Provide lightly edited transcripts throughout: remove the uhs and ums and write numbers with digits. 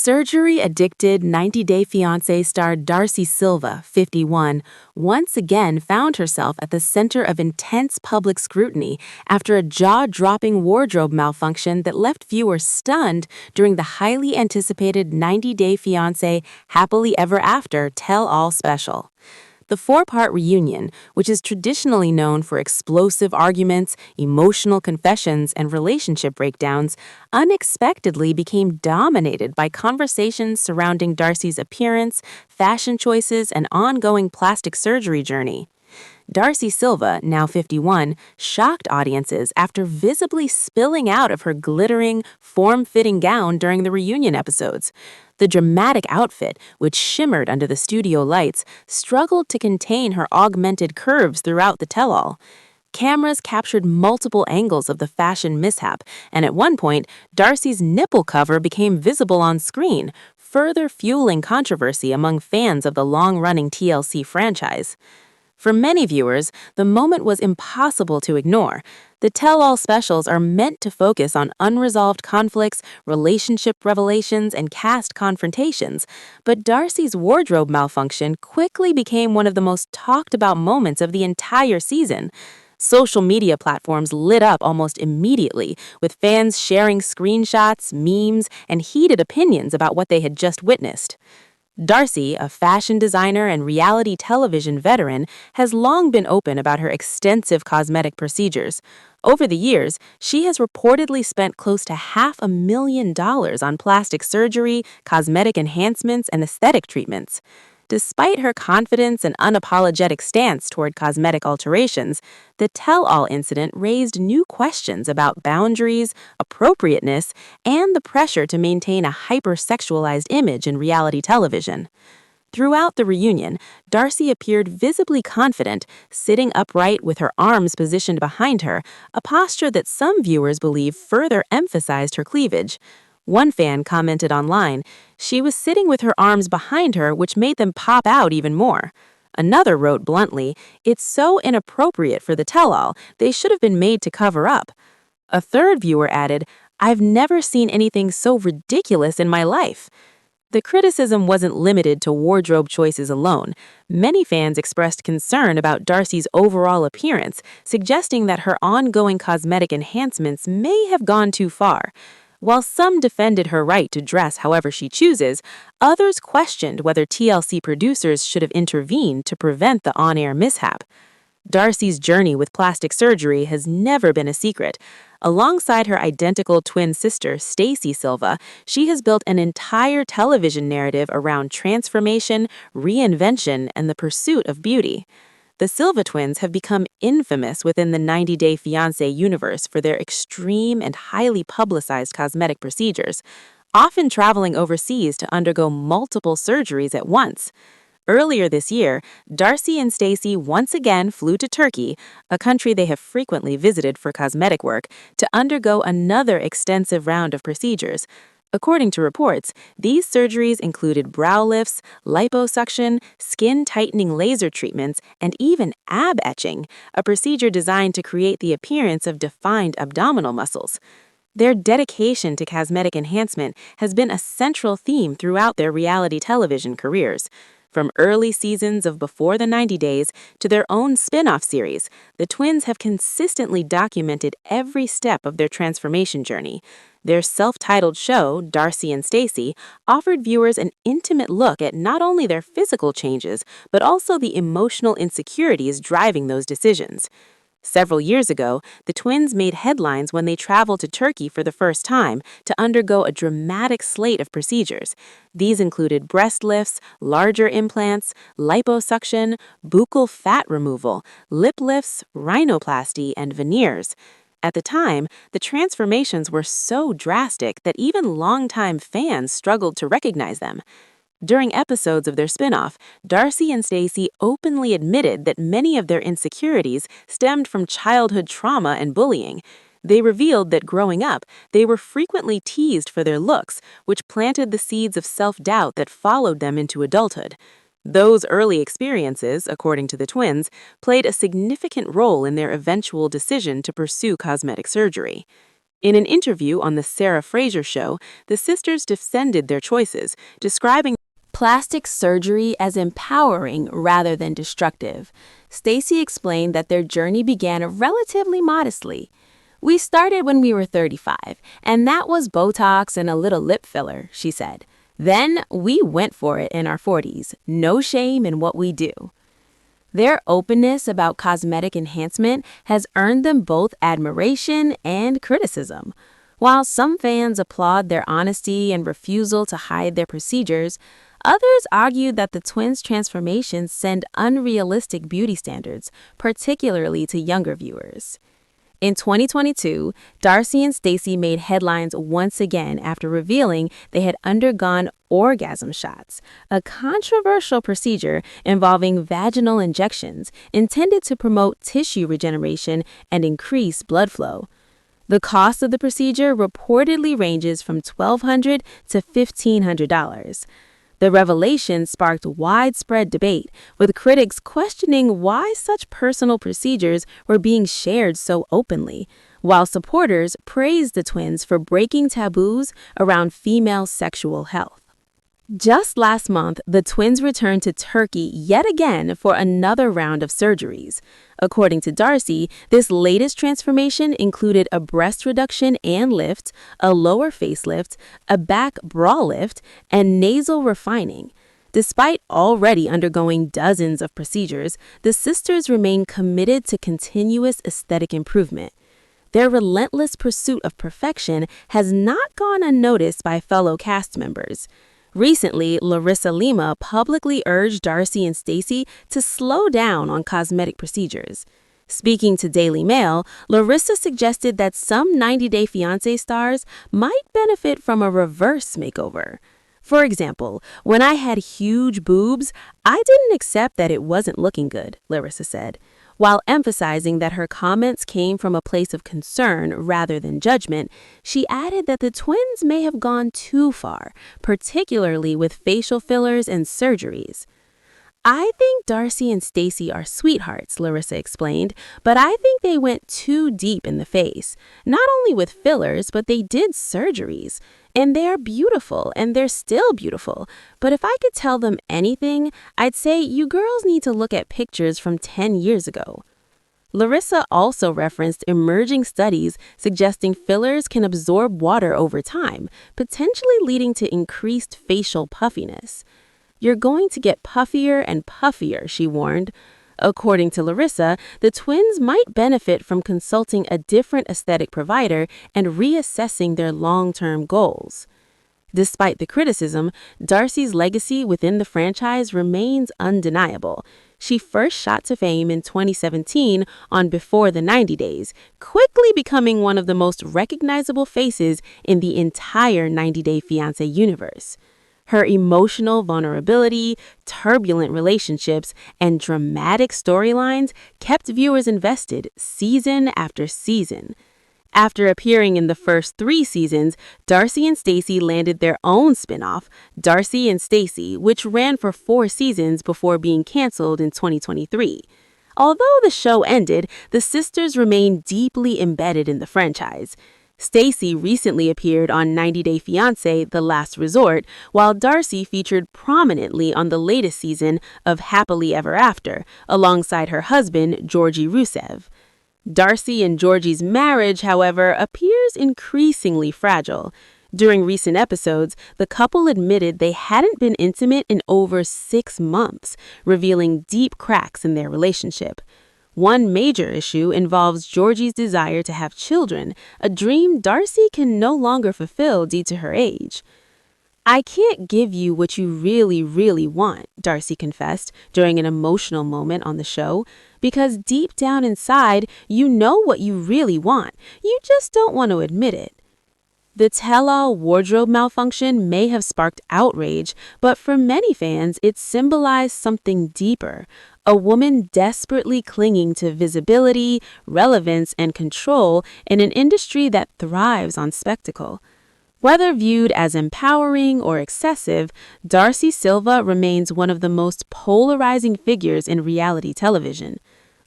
Surgery-addicted 90-Day Fiancé star Darcey Silva, 51, once again found herself at the center of intense public scrutiny after a jaw-dropping wardrobe malfunction that left viewers stunned during the highly anticipated 90-Day Fiancé Happily Ever After Tell-All special. The four-part reunion, which is traditionally known for explosive arguments, emotional confessions, and relationship breakdowns, unexpectedly became dominated by conversations surrounding Darcey's appearance, fashion choices, and ongoing plastic surgery journey. Darcey Silva, now 51, shocked audiences after visibly spilling out of her glittering, form-fitting gown during the reunion episodes. The dramatic outfit, which shimmered under the studio lights, struggled to contain her augmented curves throughout the tell-all. Cameras captured multiple angles of the fashion mishap, and at one point, Darcey's nipple cover became visible on screen, further fueling controversy among fans of the long-running TLC franchise. For many viewers, the moment was impossible to ignore. The tell-all specials are meant to focus on unresolved conflicts, relationship revelations, and cast confrontations, but Darcey's wardrobe malfunction quickly became one of the most talked-about moments of the entire season. Social media platforms lit up almost immediately, with fans sharing screenshots, memes, and heated opinions about what they had just witnessed. Darcey, a fashion designer and reality television veteran, has long been open about her extensive cosmetic procedures. Over the years, she has reportedly spent close to $500,000 on plastic surgery, cosmetic enhancements, and aesthetic treatments. Despite her confidence and unapologetic stance toward cosmetic alterations, the tell-all incident raised new questions about boundaries, appropriateness, and the pressure to maintain a hypersexualized image in reality television. Throughout the reunion, Darcey appeared visibly confident, sitting upright with her arms positioned behind her, a posture that some viewers believe further emphasized her cleavage. One fan commented online, "She was sitting with her arms behind her, which made them pop out even more." Another wrote bluntly, "It's so inappropriate for the tell-all, they should have been made to cover up." A third viewer added, "I've never seen anything so ridiculous in my life." The criticism wasn't limited to wardrobe choices alone. Many fans expressed concern about Darcey's overall appearance, suggesting that her ongoing cosmetic enhancements may have gone too far. While some defended her right to dress however she chooses, others questioned whether TLC producers should have intervened to prevent the on-air mishap. Darcey's journey with plastic surgery has never been a secret. Alongside her identical twin sister, Darcey Silva, she has built an entire television narrative around transformation, reinvention, and the pursuit of beauty. The Silva twins have become infamous within the 90-Day Fiancé universe for their extreme and highly publicized cosmetic procedures, often traveling overseas to undergo multiple surgeries at once. Earlier this year, Darcey and Darcey once again flew to Turkey, a country they have frequently visited for cosmetic work, to undergo another extensive round of procedures. According to reports, these surgeries included brow lifts, liposuction, skin-tightening laser treatments, and even ab etching, a procedure designed to create the appearance of defined abdominal muscles. Their dedication to cosmetic enhancement has been a central theme throughout their reality television careers. From early seasons of Before the 90 Days to their own spin-off series, the twins have consistently documented every step of their transformation journey. Their self-titled show, Darcey and Darcey, offered viewers an intimate look at not only their physical changes, but also the emotional insecurities driving those decisions. Several years ago, the twins made headlines when they traveled to Turkey for the first time to undergo a dramatic slate of procedures. These included breast lifts, larger implants, liposuction, buccal fat removal, lip lifts, rhinoplasty, and veneers. At the time, the transformations were so drastic that even longtime fans struggled to recognize them. During episodes of their spin-off, Darcey and Darcey openly admitted that many of their insecurities stemmed from childhood trauma and bullying. They revealed that growing up, they were frequently teased for their looks, which planted the seeds of self-doubt that followed them into adulthood. Those early experiences, according to the twins, played a significant role in their eventual decision to pursue cosmetic surgery. In an interview on The Sarah Fraser Show, the sisters defended their choices, describing plastic surgery as empowering rather than destructive. Stacey explained that their journey began relatively modestly. "We started when we were 35, and that was Botox and a little lip filler," she said. "Then we went for it in our 40s. No shame in what we do." Their openness about cosmetic enhancement has earned them both admiration and criticism. While some fans applaud their honesty and refusal to hide their procedures, others argue that the twins' transformations send unrealistic beauty standards, particularly to younger viewers. In 2022, Darcey and Stacey made headlines once again after revealing they had undergone orgasm shots, a controversial procedure involving vaginal injections intended to promote tissue regeneration and increase blood flow. The cost of the procedure reportedly ranges from $1,200 to $1,500. The revelation sparked widespread debate, with critics questioning why such personal procedures were being shared so openly, while supporters praised the twins for breaking taboos around female sexual health. Just last month, the twins returned to Turkey yet again for another round of surgeries. According to Darcey, this latest transformation included a breast reduction and lift, a lower facelift, a back bra lift, and nasal refining. Despite already undergoing dozens of procedures, the sisters remain committed to continuous aesthetic improvement. Their relentless pursuit of perfection has not gone unnoticed by fellow cast members. Recently, Larissa Lima publicly urged Darcey and Stacey to slow down on cosmetic procedures. Speaking to Daily Mail, Larissa suggested that some 90 Day Fiancé stars might benefit from a reverse makeover. "For example, when I had huge boobs, I didn't accept that it wasn't looking good," Larissa said, while emphasizing that her comments came from a place of concern rather than judgment. She added that the twins may have gone too far, particularly with facial fillers and surgeries. "I think Darcey and Stacey are sweethearts," Larissa explained, "but I think they went too deep in the face. Not only with fillers, but they did surgeries. And they are beautiful, and they're still beautiful. But if I could tell them anything, I'd say you girls need to look at pictures from 10 years ago." Larissa also referenced emerging studies suggesting fillers can absorb water over time, potentially leading to increased facial puffiness. "You're going to get puffier and puffier," she warned. According to Larissa, the twins might benefit from consulting a different aesthetic provider and reassessing their long-term goals. Despite the criticism, Darcey's legacy within the franchise remains undeniable. She first shot to fame in 2017 on Before the 90 Days, quickly becoming one of the most recognizable faces in the entire 90 Day Fiancé universe. Her emotional vulnerability, turbulent relationships, and dramatic storylines kept viewers invested season after season. After appearing in the first 3 seasons, Darcey and Stacey landed their own spin-off, Darcey and Stacey, which ran for 4 seasons before being canceled in 2023. Although the show ended, the sisters remain deeply embedded in the franchise. Stacey recently appeared on 90 Day Fiancé: The Last Resort, while Darcey featured prominently on the latest season of Happily Ever After, alongside her husband, Georgi Rusev. Darcey and Georgie's marriage, however, appears increasingly fragile. During recent episodes, the couple admitted they hadn't been intimate in over 6 months, revealing deep cracks in their relationship. One major issue involves Georgie's desire to have children, a dream Darcey can no longer fulfill due to her age. "I can't give you what you really, really want," Darcey confessed during an emotional moment on the show, "because deep down inside, you know what you really want. You just don't want to admit it." The tell-all wardrobe malfunction may have sparked outrage, but for many fans, it symbolized something deeper. A woman desperately clinging to visibility, relevance, and control in an industry that thrives on spectacle. Whether viewed as empowering or excessive, Darcey Silva remains one of the most polarizing figures in reality television.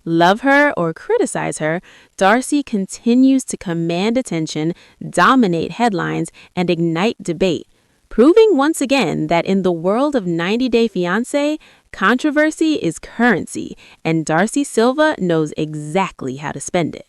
Love her or criticize her, Darcey continues to command attention, dominate headlines, and ignite debate, proving once again that in the world of 90 Day Fiancé, controversy is currency, and Darcey Silva knows exactly how to spend it.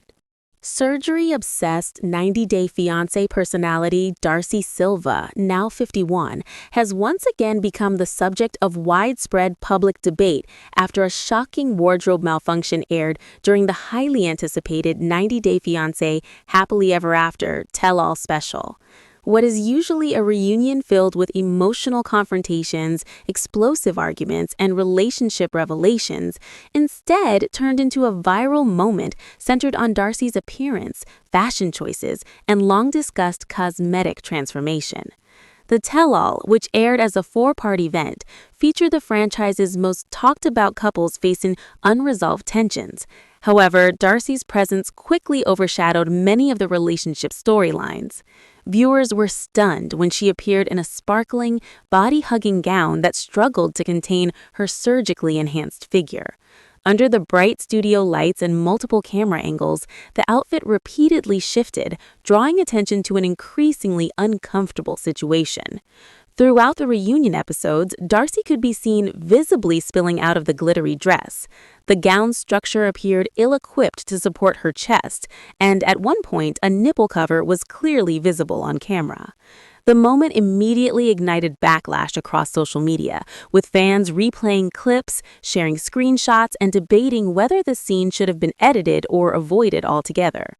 Surgery-obsessed 90 Day Fiancé personality Darcey Silva, now 51, has once again become the subject of widespread public debate after a shocking wardrobe malfunction aired during the highly anticipated 90 Day Fiancé Happily Ever After tell-all special. What is usually a reunion filled with emotional confrontations, explosive arguments, and relationship revelations instead turned into a viral moment centered on Darcey's appearance, fashion choices, and long-discussed cosmetic transformation. The tell-all, which aired as a four-part event, featured the franchise's most talked-about couples facing unresolved tensions. However, Darcey's presence quickly overshadowed many of the relationship storylines. Viewers were stunned when she appeared in a sparkling, body-hugging gown that struggled to contain her surgically enhanced figure. Under the bright studio lights and multiple camera angles, the outfit repeatedly shifted, drawing attention to an increasingly uncomfortable situation. Throughout the reunion episodes, Darcey could be seen visibly spilling out of the glittery dress. The gown's structure appeared ill-equipped to support her chest, and at one point, a nipple cover was clearly visible on camera. The moment immediately ignited backlash across social media, with fans replaying clips, sharing screenshots, and debating whether the scene should have been edited or avoided altogether.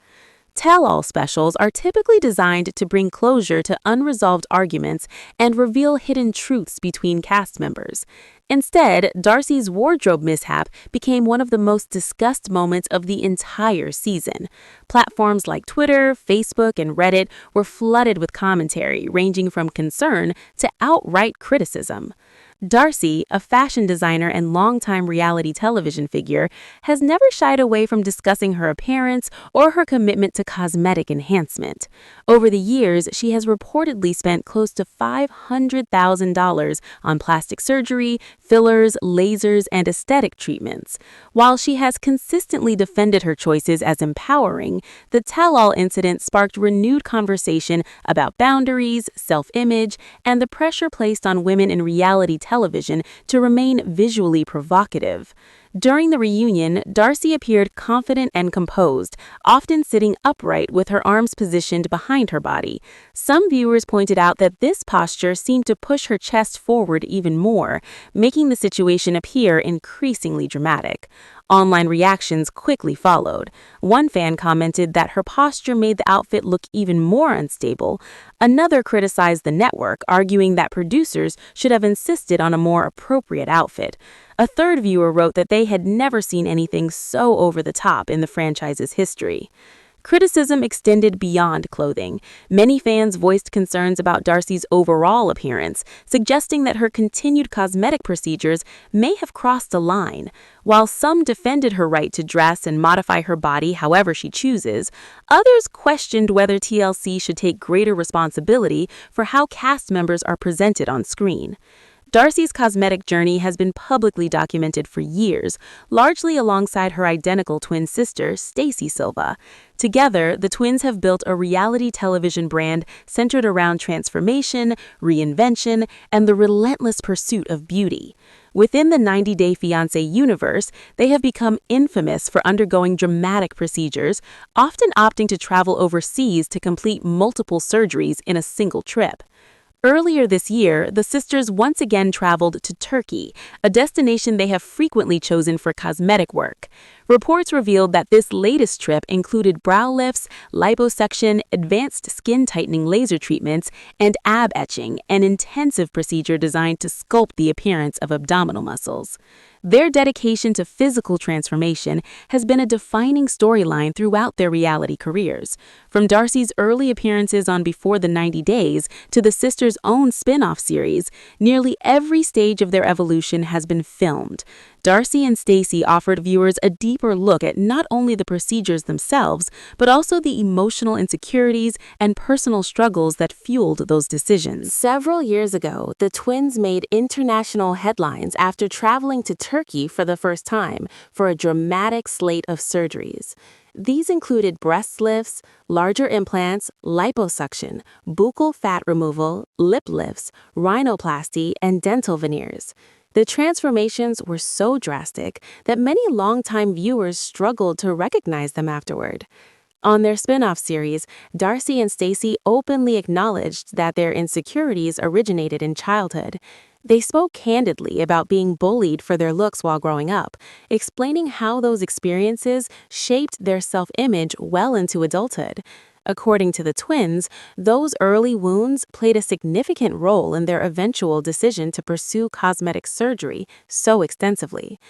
Tell-all specials are typically designed to bring closure to unresolved arguments and reveal hidden truths between cast members. Instead, Darcey's wardrobe mishap became one of the most discussed moments of the entire season. Platforms like Twitter, Facebook, and Reddit were flooded with commentary ranging from concern to outright criticism. Darcey, a fashion designer and longtime reality television figure, has never shied away from discussing her appearance or her commitment to cosmetic enhancement. Over the years, she has reportedly spent close to $500,000 on plastic surgery, fillers, lasers, and aesthetic treatments. While she has consistently defended her choices as empowering, the tell-all incident sparked renewed conversation about boundaries, self-image, and the pressure placed on women in reality television to remain visually provocative. During the reunion, Darcey appeared confident and composed, often sitting upright with her arms positioned behind her body. Some viewers pointed out that this posture seemed to push her chest forward even more, making the situation appear increasingly dramatic. Online reactions quickly followed. One fan commented that her posture made the outfit look even more unstable. Another criticized the network, arguing that producers should have insisted on a more appropriate outfit. A third viewer wrote that they had never seen anything so over the top in the franchise's history. Criticism extended beyond clothing. Many fans voiced concerns about Darcey's overall appearance, suggesting that her continued cosmetic procedures may have crossed a line. While some defended her right to dress and modify her body however she chooses, others questioned whether TLC should take greater responsibility for how cast members are presented on screen. Darcey's cosmetic journey has been publicly documented for years, largely alongside her identical twin sister, Stacey Silva. Together, the twins have built a reality television brand centered around transformation, reinvention, and the relentless pursuit of beauty. Within the 90 Day Fiancé universe, they have become infamous for undergoing dramatic procedures, often opting to travel overseas to complete multiple surgeries in a single trip. Earlier this year, the sisters once again traveled to Turkey, a destination they have frequently chosen for cosmetic work. Reports revealed that this latest trip included brow lifts, liposuction, advanced skin-tightening laser treatments, and ab etching, an intensive procedure designed to sculpt the appearance of abdominal muscles. Their dedication to physical transformation has been a defining storyline throughout their reality careers. From Darcey's early appearances on Before the 90 Days to the sisters' own spin-off series, nearly every stage of their evolution has been filmed. Darcey and Stacey offered viewers a deeper look at not only the procedures themselves, but also the emotional insecurities and personal struggles that fueled those decisions. Several years ago, the twins made international headlines after traveling to Turkey for the first time for a dramatic slate of surgeries. These included breast lifts, larger implants, liposuction, buccal fat removal, lip lifts, rhinoplasty, and dental veneers. The transformations were so drastic that many longtime viewers struggled to recognize them afterward. On their spin-off series, Darcey and Stacey openly acknowledged that their insecurities originated in childhood. They spoke candidly about being bullied for their looks while growing up, explaining how those experiences shaped their self-image well into adulthood. According to the twins, those early wounds played a significant role in their eventual decision to pursue cosmetic surgery so extensively.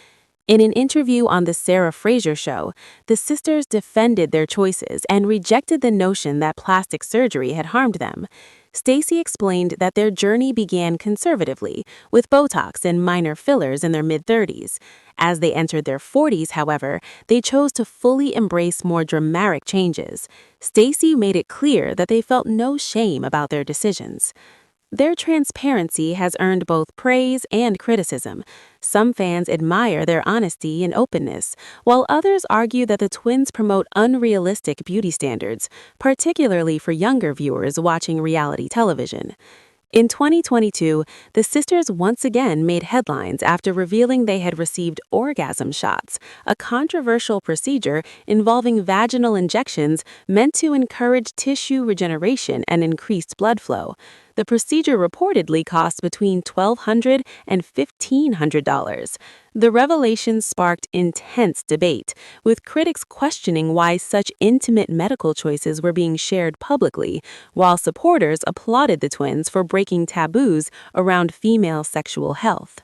In an interview on The Sarah Fraser Show, the sisters defended their choices and rejected the notion that plastic surgery had harmed them. Stacey explained that their journey began conservatively, with Botox and minor fillers in their mid-30s. As they entered their 40s, however, they chose to fully embrace more dramatic changes. Stacey made it clear that they felt no shame about their decisions. Their transparency has earned both praise and criticism. Some fans admire their honesty and openness, while others argue that the twins promote unrealistic beauty standards, particularly for younger viewers watching reality television. In 2022, the sisters once again made headlines after revealing they had received orgasm shots, a controversial procedure involving vaginal injections meant to encourage tissue regeneration and increased blood flow. The procedure reportedly cost between $1,200 and $1,500. The revelation sparked intense debate, with critics questioning why such intimate medical choices were being shared publicly, while supporters applauded the twins for breaking taboos around female sexual health.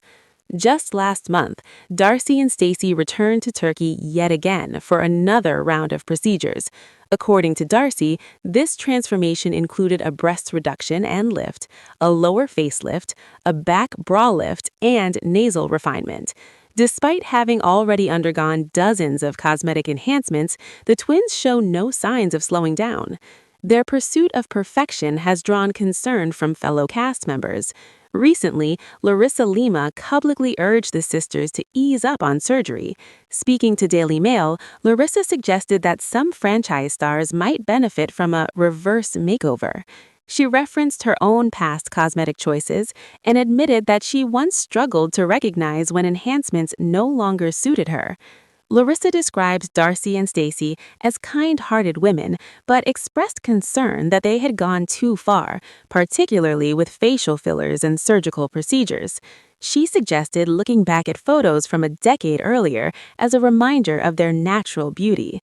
Just last month, Darcey and Stacey returned to Turkey yet again for another round of procedures. According to Darcey, this transformation included a breast reduction and lift, a lower facelift, a back bra lift, and nasal refinement. Despite having already undergone dozens of cosmetic enhancements, the twins show no signs of slowing down. Their pursuit of perfection has drawn concern from fellow cast members. Recently, Larissa Lima publicly urged the sisters to ease up on surgery. Speaking to Daily Mail, Larissa suggested that some franchise stars might benefit from a reverse makeover. She referenced her own past cosmetic choices and admitted that she once struggled to recognize when enhancements no longer suited her. Larissa describes Darcey and Stacey as kind-hearted women, but expressed concern that they had gone too far, particularly with facial fillers and surgical procedures. She suggested looking back at photos from a decade earlier as a reminder of their natural beauty.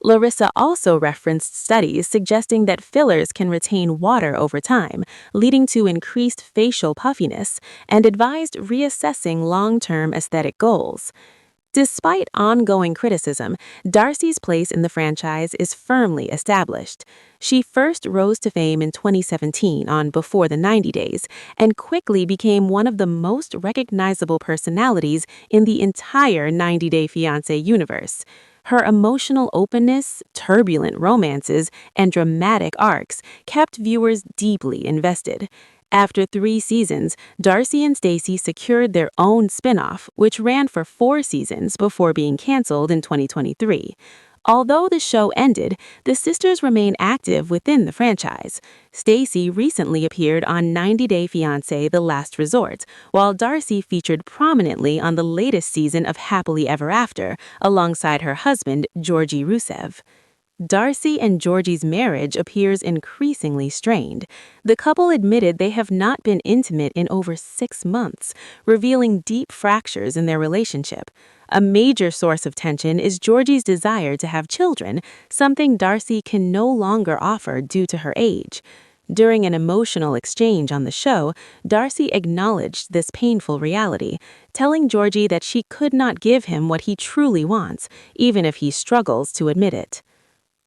Larissa also referenced studies suggesting that fillers can retain water over time, leading to increased facial puffiness, and advised reassessing long-term aesthetic goals. Despite ongoing criticism, Darcey's place in the franchise is firmly established. She first rose to fame in 2017 on Before the 90 Days and quickly became one of the most recognizable personalities in the entire 90 Day Fiancé universe. Her emotional openness, turbulent romances, and dramatic arcs kept viewers deeply invested. After 3 seasons, Darcey and Stacey secured their own spin-off, which ran for 4 seasons before being canceled in 2023. Although the show ended, the sisters remain active within the franchise. Stacey recently appeared on 90 Day Fiancé: The Last Resort, while Darcey featured prominently on the latest season of Happily Ever After, alongside her husband, Georgi Rusev. Darcey and Georgie's marriage appears increasingly strained. The couple admitted they have not been intimate in over 6 months, revealing deep fractures in their relationship. A major source of tension is Georgie's desire to have children, something Darcey can no longer offer due to her age. During an emotional exchange on the show, Darcey acknowledged this painful reality, telling Georgie that she could not give him what he truly wants, even if he struggles to admit it.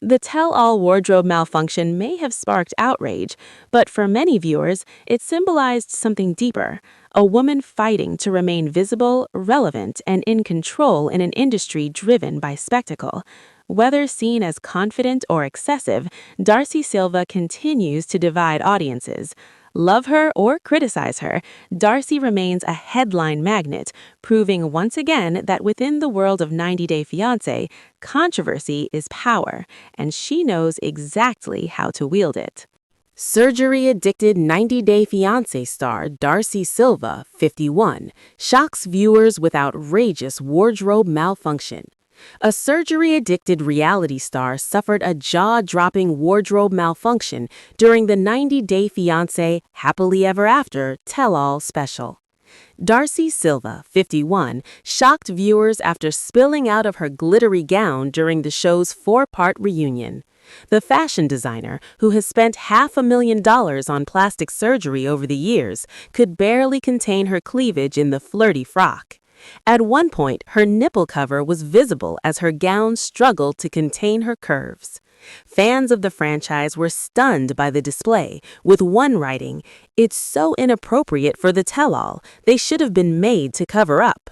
The tell-all wardrobe malfunction may have sparked outrage, but for many viewers, it symbolized something deeper: a woman fighting to remain visible, relevant, and in control in an industry driven by spectacle. Whether seen as confident or excessive, Darcy Silva continues to divide audiences. Love her or criticize her, Darcy remains a headline magnet, proving once again that within the world of 90 Day Fiancé, controversy is power, and she knows exactly how to wield it. Surgery-addicted 90 Day Fiancé star Darcy Silva, 51, shocks viewers with outrageous wardrobe malfunction. A surgery-addicted reality star suffered a jaw-dropping wardrobe malfunction during the 90 Day Fiancé Happily Ever After Tell-All special. Darcy Silva, 51, shocked viewers after spilling out of her glittery gown during the show's four-part reunion. The fashion designer, who has spent $500,000 on plastic surgery over the years, could barely contain her cleavage in the flirty frock. At one point, her nipple cover was visible as her gown struggled to contain her curves. Fans of the franchise were stunned by the display, with one writing, "It's so inappropriate for the tell-all, they should have been made to cover up."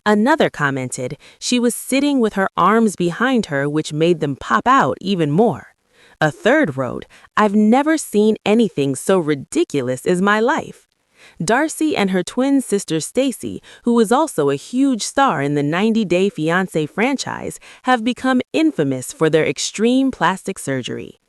Another commented, "She was sitting with her arms behind her, which made them pop out even more." A third wrote, "I've never seen anything so ridiculous in my life." Darcy and her twin sister Stacey, who is also a huge star in the 90 Day Fiancé franchise, have become infamous for their extreme plastic surgery.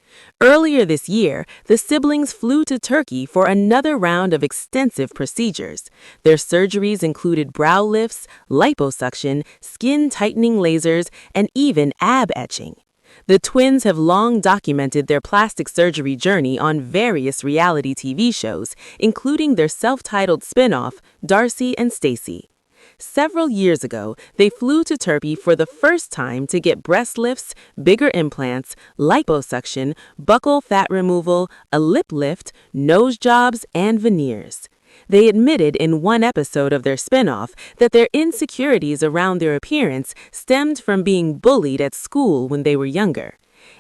Earlier this year, the siblings flew to Turkey for another round of extensive procedures. Their surgeries included brow lifts, liposuction, skin-tightening lasers, and even ab etching. The twins have long documented their plastic surgery journey on various reality TV shows, including their self-titled spin-off, Darcy and Stacey. Several years ago, they flew to Turkey for the first time to get breast lifts, bigger implants, liposuction, buccal fat removal, a lip lift, nose jobs, and veneers. They admitted in one episode of their spin-off that their insecurities around their appearance stemmed from being bullied at school when they were younger.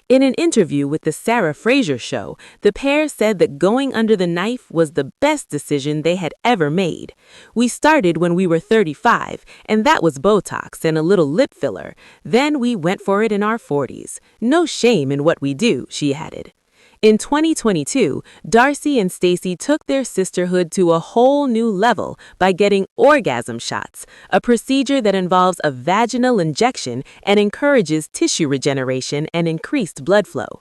In an interview with the Sarah Fraser Show, the pair said that going under the knife was the best decision they had ever made. "We started when we were 35, and that was Botox and a little lip filler. Then we went for it in our 40s. No shame in what we do," she added. In 2022, Darcy and Stacey took their sisterhood to a whole new level by getting orgasm shots, a procedure that involves a vaginal injection and encourages tissue regeneration and increased blood flow.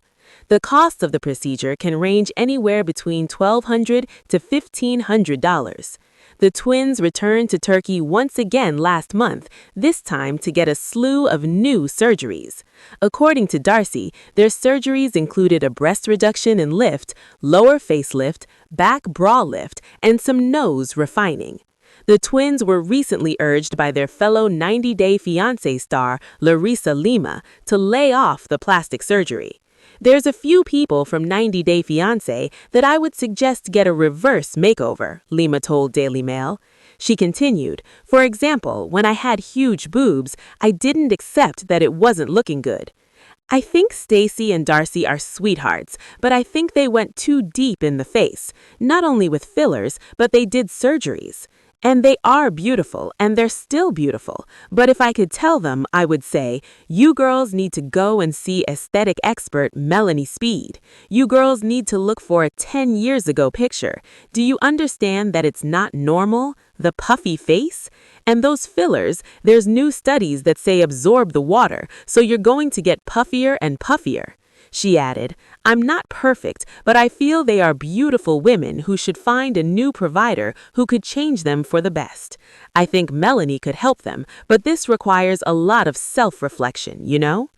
The cost of the procedure can range anywhere between $1,200 to $1,500. The twins returned to Turkey once again last month, this time to get a slew of new surgeries. According to Darcy, their surgeries included a breast reduction and lift, lower facelift, back bra lift, and some nose refining. The twins were recently urged by their fellow 90 Day Fiancé star, Larissa Lima, to lay off the plastic surgery. "There's a few people from 90 Day Fiancé that I would suggest get a reverse makeover," Lima told Daily Mail. She continued, "For example, when I had huge boobs, I didn't accept that it wasn't looking good. I think Stacey and Darcy are sweethearts, but I think they went too deep in the face, not only with fillers, but they did surgeries. And they are beautiful, and they're still beautiful. But if I could tell them, I would say, you girls need to go and see aesthetic expert Melanie Speed. You girls need to look for a 10 years ago picture. Do you understand that it's not normal? The puffy face? And those fillers, there's new studies that say absorb the water, so you're going to get puffier and puffier." She added, "I'm not perfect, but I feel they are beautiful women who should find a new provider who could change them for the best. I think Melanie could help them, but this requires a lot of self-reflection, you know?"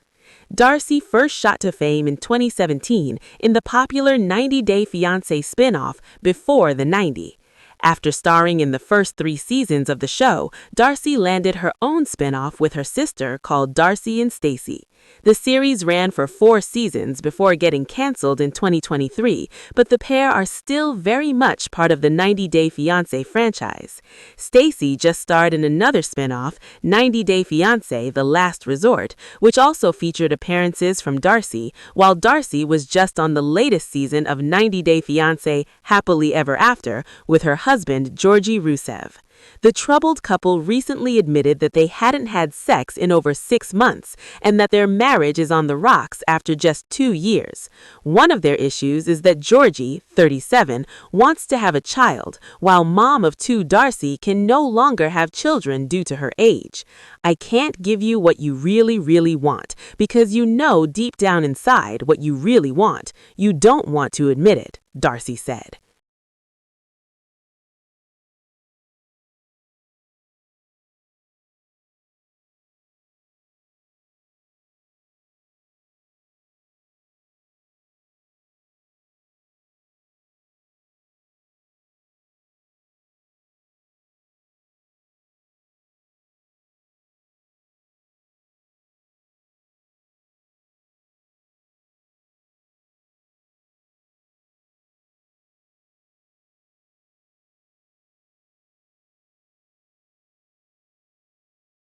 Darcy first shot to fame in 2017 in the popular 90 Day Fiancé spin-off Before the 90. After starring in the first 3 seasons of the show, Darcy landed her own spin-off with her sister called Darcy and Stacey. The series ran for 4 seasons before getting canceled in 2023, but the pair are still very much part of the 90 Day Fiancé franchise. Stacey just starred in another spin-off, 90 Day Fiancé: The Last Resort, which also featured appearances from Darcey, while Darcey was just on the latest season of 90 Day Fiancé: Happily Ever After with her husband Georgi Rusev. The troubled couple recently admitted that they hadn't had sex in over 6 months and that their marriage is on the rocks after just 2 years. One of their issues is that Georgie, 37, wants to have a child, while mom of 2 Darcey can no longer have children due to her age. "I can't give you what you really want, because you know deep down inside what you really want. You don't want to admit it," Darcey said.